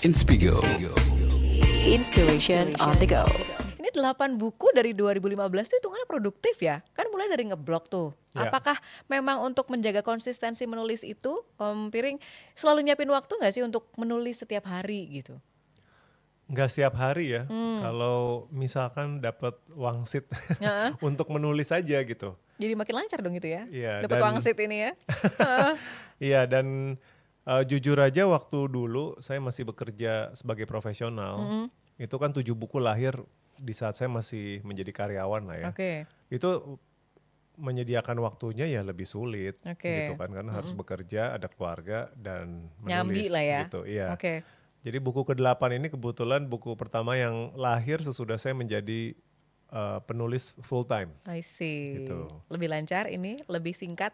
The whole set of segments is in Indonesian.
Inspigo. Inspiration on the go. Ini 8 buku dari 2015 tuh hitungannya produktif ya? Kan mulai dari ngeblog tuh. Ya. Apakah memang untuk menjaga konsistensi menulis itu, Om Piring selalu nyiapin waktu nggak sih untuk menulis setiap hari gitu? Nggak setiap hari ya. Kalau misalkan dapat wangsit Heeh. untuk menulis aja gitu. Jadi makin lancar dong gitu ya? Iya, Dapat dan- wangsit ini ya? Iya, dan jujur aja waktu dulu saya masih bekerja sebagai profesional. Itu kan 7 buku lahir di saat saya masih menjadi karyawan lah ya. Oke. Itu menyediakan waktunya ya lebih sulit Oke. gitu kan, karena harus bekerja, ada keluarga dan menulis Nyambi lah ya? gitu. Iya. Oke. Jadi buku ke-8 ini kebetulan buku pertama yang lahir sesudah saya menjadi penulis full time. I see. Gitu. Lebih lancar ini, lebih singkat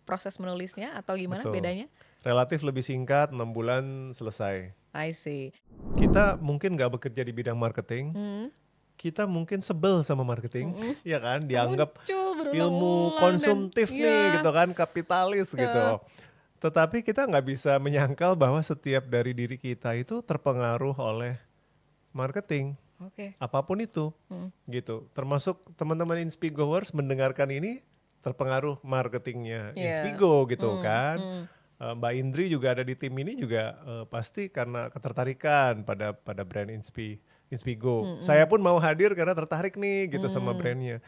proses menulisnya atau gimana Betul. bedanya? Relatif lebih singkat, 6 bulan selesai. I see. Kita mungkin nggak bekerja di bidang marketing, Hmm. kita mungkin sebel sama marketing, ya kan? Dianggap Muncul berulang-ulang ilmu dan- konsumtif nih Iya. gitu kan, kapitalis gitu. Tetapi kita nggak bisa menyangkal bahwa setiap dari diri kita itu terpengaruh oleh marketing, Oke. apapun itu gitu. Termasuk teman-teman Inspigoers mendengarkan ini terpengaruh marketingnya Iya. Inspigo gitu kan. Mbak Indri juga ada di tim ini juga pasti karena ketertarikan pada brand Inspigo. Saya pun mau hadir karena tertarik nih gitu sama brandnya.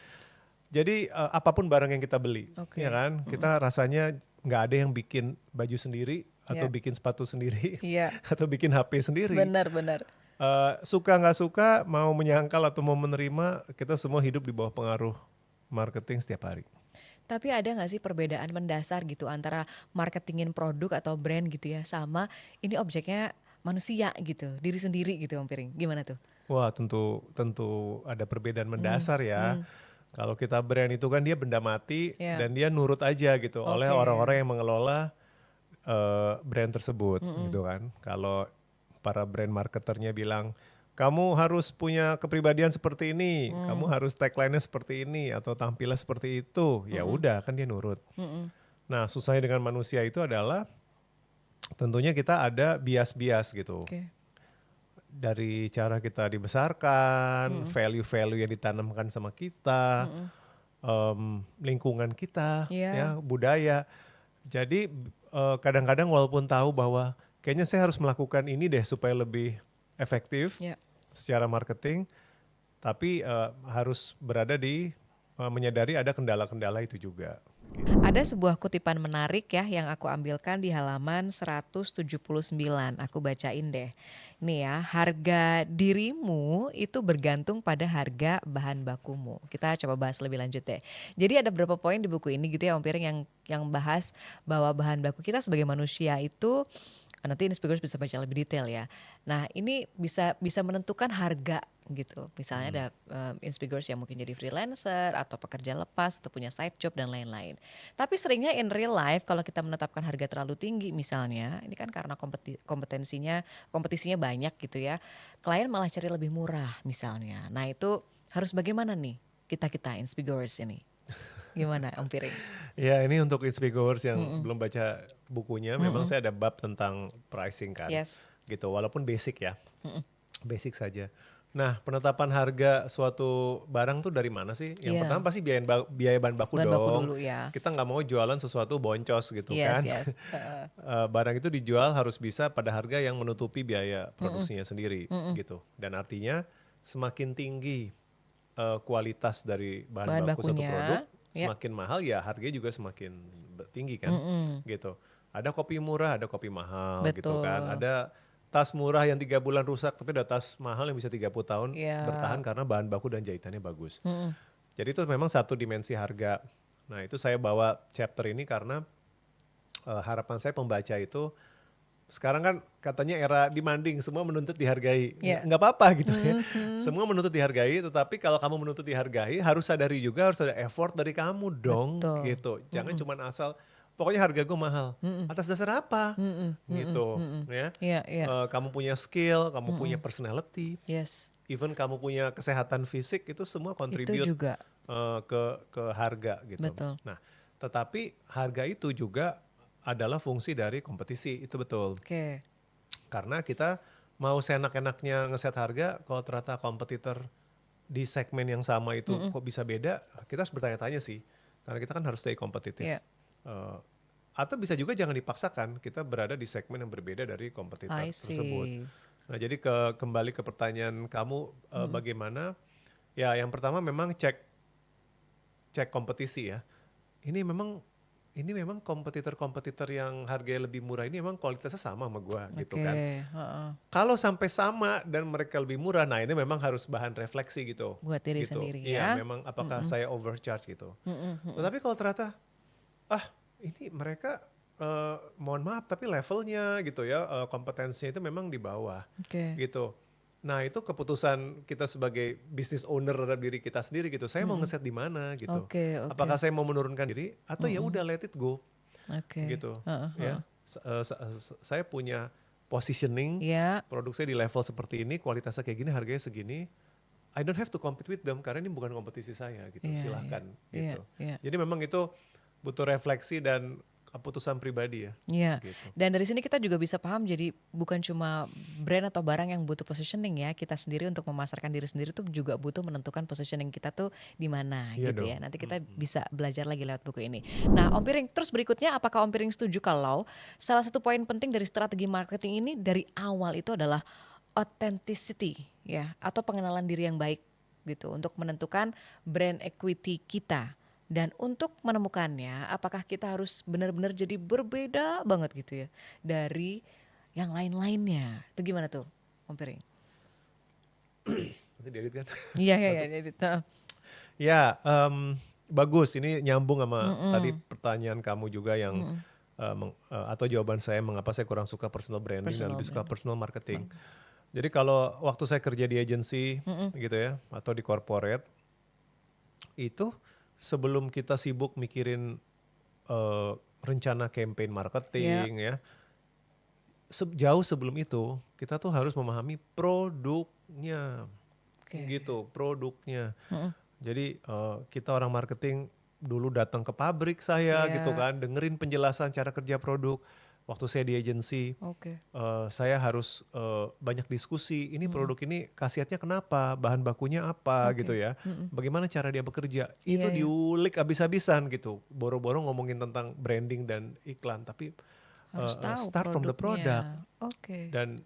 Jadi apapun barang yang kita beli, Oke. ya kan, kita rasanya nggak ada yang bikin baju sendiri atau Ya. bikin sepatu sendiri Iya. atau bikin HP sendiri. Benar-benar. Suka nggak suka, mau menyangkal atau mau menerima, kita semua hidup di bawah pengaruh marketing setiap hari. Tapi ada nggak sih perbedaan mendasar gitu antara marketingin produk atau brand gitu ya sama ini objeknya manusia gitu, diri sendiri gitu Om Piring. Gimana tuh? Wah, tentu ada perbedaan mendasar ya. Kalau kita brand itu kan dia benda mati Iya. dan dia nurut aja gitu oleh Oke. orang-orang yang mengelola brand tersebut gitu kan. Kalau para brand marketernya bilang kamu harus punya kepribadian seperti ini, kamu harus tagline-nya seperti ini atau tampilnya seperti itu, ya udah kan dia nurut. Nah, susahnya dengan manusia itu adalah tentunya kita ada bias-bias gitu. Oke. Dari cara kita dibesarkan, value-value yang ditanamkan sama kita, lingkungan kita, Iya. ya budaya. Jadi kadang-kadang walaupun tahu bahwa kayaknya saya harus melakukan ini deh supaya lebih efektif Ya. secara marketing, tapi harus berada di menyadari ada kendala-kendala itu juga. Gitu. Ada sebuah kutipan menarik ya yang aku ambilkan di halaman 179. Aku bacain deh. Nih ya, harga dirimu itu bergantung pada harga bahan bakumu. Kita coba bahas lebih lanjut deh. Jadi ada beberapa poin di buku ini gitu ya Om Piring yang bahas bahwa bahan baku kita sebagai manusia itu nanti Inspigoers bisa baca lebih detail ya. Nah ini bisa menentukan harga gitu. Misalnya ada Inspigoers yang mungkin jadi freelancer atau pekerja lepas atau punya side job dan lain-lain. Tapi seringnya in real life kalau kita menetapkan harga terlalu tinggi misalnya, ini kan karena kompetisinya banyak gitu ya. Klien malah cari lebih murah misalnya. Nah itu harus bagaimana nih kita Inspigoers ini? Gimana Om Piring? Ya ini untuk Inspigoers yang belum baca bukunya, memang saya ada bab tentang pricing kan, Yes. gitu. Walaupun basic ya, basic saja. Nah penetapan harga suatu barang tuh dari mana sih? Yang Iya. pertama pasti biaya bahan baku Bahan dong. baku dulu ya. Kita nggak mau jualan sesuatu boncos gitu kan. Yes. Barang itu dijual harus bisa pada harga yang menutupi biaya produksinya sendiri gitu. Dan artinya semakin tinggi kualitas dari bahan Bahan baku satu bakunya, produk, ya. semakin mahal ya harganya juga semakin tinggi kan, gitu. Ada kopi murah, ada kopi mahal gitu Betul. kan. Ada tas murah yang 3 bulan rusak, tapi ada tas mahal yang bisa 30 tahun Iya. bertahan karena bahan baku dan jahitannya bagus. Jadi itu memang satu dimensi harga. Nah itu saya bawa chapter ini karena harapan saya pembaca itu sekarang kan katanya era demanding, semua menuntut dihargai. Iya. Nggak apa-apa gitu ya. Semua menuntut dihargai, tetapi kalau kamu menuntut dihargai harus sadari juga harus ada effort dari kamu dong. Betul. Gitu. Jangan cuman asal pokoknya harga gue mahal. Atas dasar apa? Gitu ya. Iya. Kamu punya skill, kamu punya personality, Yes. even kamu punya kesehatan fisik, itu semua Itu contribute juga. ke harga gitu. Betul. Nah, tetapi harga itu juga adalah fungsi dari kompetisi, itu betul. Oke. Karena kita mau seenak-enaknya ngeset harga, kalau ternyata kompetitor di segmen yang sama itu kok bisa beda, kita harus bertanya-tanya sih. Karena kita kan harus stay kompetitif. Iya. Eh, atau bisa juga jangan dipaksakan, kita berada di segmen yang berbeda dari kompetitor I tersebut. see. Nah jadi kembali ke pertanyaan kamu, bagaimana? Ya yang pertama memang cek kompetisi ya. Ini memang kompetitor-kompetitor yang harganya lebih murah ini memang kualitasnya sama sama gua gitu Oke, kan. heeh. Kalau sampai sama dan mereka lebih murah, nah ini memang harus bahan refleksi gitu. Buat diri Gitu. sendiri Iya, ya. memang apakah saya overcharge gitu. Mhm, mhm. Tetapi kalau ternyata ini mereka mohon maaf tapi levelnya gitu ya, kompetensinya itu memang di bawah Oke. gitu. Nah, itu keputusan kita sebagai business owner terhadap diri kita sendiri gitu. Saya mau ngeset di mana gitu. Oke, oke. Apakah saya mau menurunkan diri atau ya udah let it go Oke. gitu Heeh, heeh. ya. Saya punya positioning Iya, produk saya di level seperti ini, kualitasnya kayak gini, harganya segini. I don't have to compete with them karena ini bukan kompetisi saya gitu. iya, iya. Silahkan Iya, gitu. iya. Jadi memang itu butuh refleksi dan keputusan pribadi ya. Iya, Gitu. dan dari sini kita juga bisa paham jadi bukan cuma brand atau barang yang butuh positioning ya, kita sendiri untuk memasarkan diri sendiri tuh juga butuh menentukan positioning kita tuh di mana Iya gitu ya. dong. Nanti kita bisa belajar lagi lewat buku ini. Nah, Om Piring, terus berikutnya apakah Om Piring setuju kalau salah satu poin penting dari strategi marketing ini dari awal itu adalah authenticity ya, atau pengenalan diri yang baik gitu untuk menentukan brand equity kita. Dan untuk menemukannya, apakah kita harus benar-benar jadi berbeda banget gitu ya dari yang lain-lainnya? Itu gimana tuh, Om Piring? Nanti diedit kan? Iya, iya, iya. Jadi, Ya, bagus. Ini nyambung sama tadi pertanyaan kamu juga yang atau jawaban saya mengapa saya kurang suka personal branding dan personal lebih suka brand. personal marketing. Jadi kalau waktu saya kerja di agency gitu ya atau di corporate itu sebelum kita sibuk mikirin rencana campaign Ya, marketing ya, jauh sebelum itu kita tuh harus memahami produknya oke. gitu, produknya. Jadi kita orang marketing dulu datang ke pabrik saya gitu Ya, kan, dengerin penjelasan cara kerja produk. Waktu saya di agensi, oke. saya harus banyak diskusi. Ini produk ini khasiatnya kenapa, bahan bakunya apa gitu Oke. ya, bagaimana cara dia bekerja. Iya, Itu iya. diulik habis-habisan gitu. Boro-boro ngomongin tentang branding dan iklan, tapi Harus tahu start from the product. produknya. Oke. Dan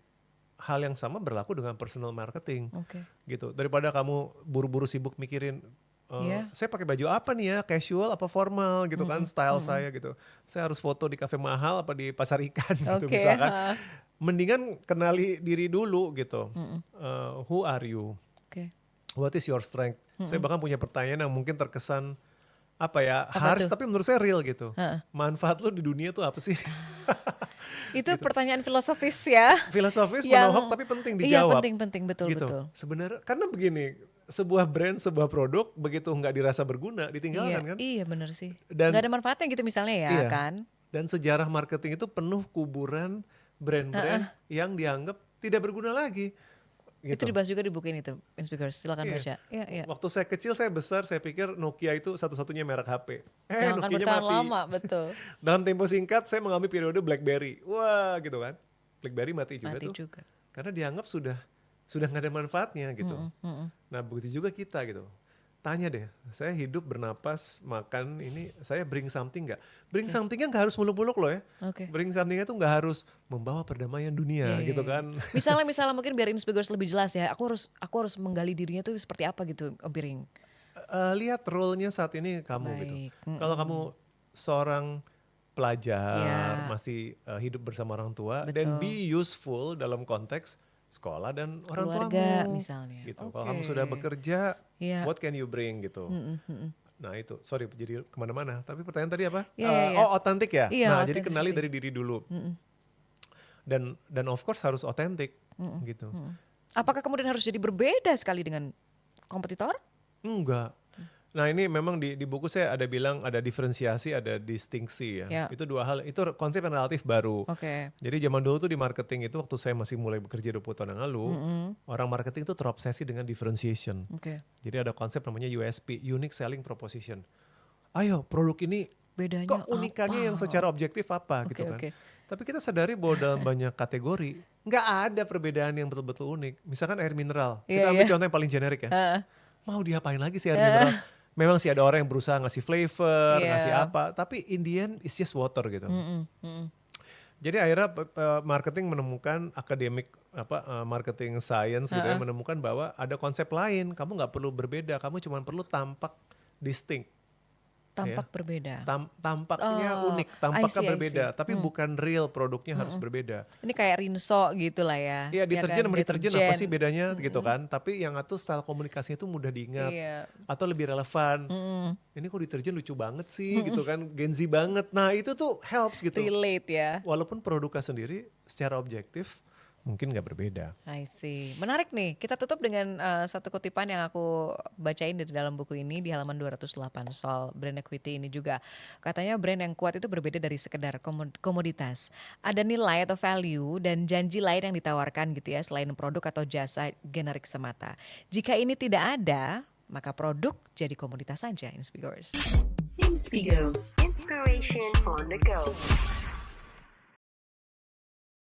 hal yang sama berlaku dengan personal marketing Oke. gitu. Daripada kamu buru-buru sibuk mikirin Iya. saya pakai baju apa nih ya, casual apa formal gitu kan, style saya gitu. Saya harus foto di kafe mahal apa di pasar ikan gitu Oke. misalkan. Mendingan kenali diri dulu gitu. Who are you? Oke. What is your strength? Saya bahkan punya pertanyaan yang mungkin terkesan apa ya, Apa harsh tuh? tapi menurut saya real gitu. Manfaat lu di dunia tuh apa sih? Itu pertanyaan filosofis ya. Filosofis, Yang menohok tapi penting iya dijawab. penting betul Gitu. betul. Sebenarnya karena begini, sebuah brand, sebuah produk begitu nggak dirasa berguna, Iya, ditinggalkan kan? iya bener sih. Nggak Dan ada manfaatnya gitu misalnya ya iya, kan? dan sejarah marketing itu penuh kuburan brand-brand yang dianggap tidak berguna lagi. Itu Gitu. dibahas juga di buku ini tuh, Inspigers. Silakan Iya. baca. Iya, iya. Waktu saya kecil, saya besar, saya pikir Nokia itu satu-satunya merek HP. Yang akan Nokia-nya bertahan mati. lama, betul. Dalam tempo singkat, saya mengalami periode BlackBerry. Wah, gitu kan. BlackBerry mati juga Mati tuh. juga. Karena dianggap sudah nggak ada manfaatnya gitu. Nah, begitu juga kita gitu. Tanya deh, saya hidup bernapas, makan ini, saya bring something nggak? Bring somethingnya nggak harus muluk-muluk loh ya. Oke. Bring somethingnya tuh nggak harus membawa perdamaian dunia Iya, iya, gitu iya. kan. Misalnya mungkin biar Inspigers lebih jelas ya. Aku harus menggali dirinya tuh seperti apa gitu, Om Piring. Lihat role-nya saat ini kamu gitu. Baik. Kalau kamu seorang pelajar, Ya, masih hidup bersama orang tua, dan betul. be useful dalam konteks sekolah dan orang Keluarga tuamu. misalnya. Gitu. Oke. Kalau kamu sudah bekerja, Iya. what can you bring gitu. Nah itu, sorry jadi kemana-mana. Tapi pertanyaan tadi apa? Iya, iya, iya. Oh otentik ya? Iya, Nah jadi kenali authenticity. dari diri dulu. Dan of course harus otentik gitu. Apakah kemudian harus jadi berbeda sekali dengan kompetitor? Enggak. Nah ini memang di buku saya ada bilang ada diferensiasi, ada distingsi ya. Ya. Itu dua hal, itu konsep yang relatif baru. Oke. Jadi zaman dulu tuh di marketing itu waktu saya masih mulai bekerja 20 tahun yang lalu, orang marketing itu terobsesi dengan differentiation. Oke. Jadi ada konsep namanya USP, Unique Selling Proposition. Ayo produk ini Bedanya keunikannya yang apa? secara objektif apa Oke, gitu kan. oke. Tapi kita sadari bahwa dalam banyak kategori nggak ada perbedaan yang betul-betul unik. Misalkan air mineral, kita Iya, ambil iya. contoh yang paling generik ya. Heeh. Mau diapain lagi sih air mineral? Memang sih ada orang yang berusaha ngasih flavor, ngasih Iya. apa, tapi in the end it's just water gitu. Mm-mm, mm-mm. Jadi akhirnya marketing menemukan akademik marketing science gitu ya, Heeh. menemukan bahwa ada konsep lain. Kamu nggak perlu berbeda, kamu cuma perlu tampak distinct. Ya. Tampak berbeda. Tampaknya Oh, unik, I tampaknya see, I berbeda, see. tapi bukan real produknya harus berbeda. Ini kayak rinso gitu lah ya. Iya, Ya deterjen kan, sama deterjen apa sih deterjen. bedanya gitu kan? Tapi yang itu style komunikasinya itu mudah diingat Iya. atau lebih relevan. Mm-mm. Ini kok deterjen lucu banget sih gitu kan, Gen Z banget. Nah itu tuh helps gitu. Relate ya. Walaupun produknya sendiri secara objektif mungkin nggak berbeda. I see. Menarik nih. Kita tutup dengan satu kutipan yang aku bacain dari dalam buku ini di halaman 208 soal brand equity ini juga. Katanya brand yang kuat itu berbeda dari sekedar komoditas. Ada nilai atau value dan janji lain yang ditawarkan gitu ya selain produk atau jasa generik semata. Jika ini tidak ada, maka produk jadi komoditas saja. Inspigors. Inspigo. Inspiration on the go.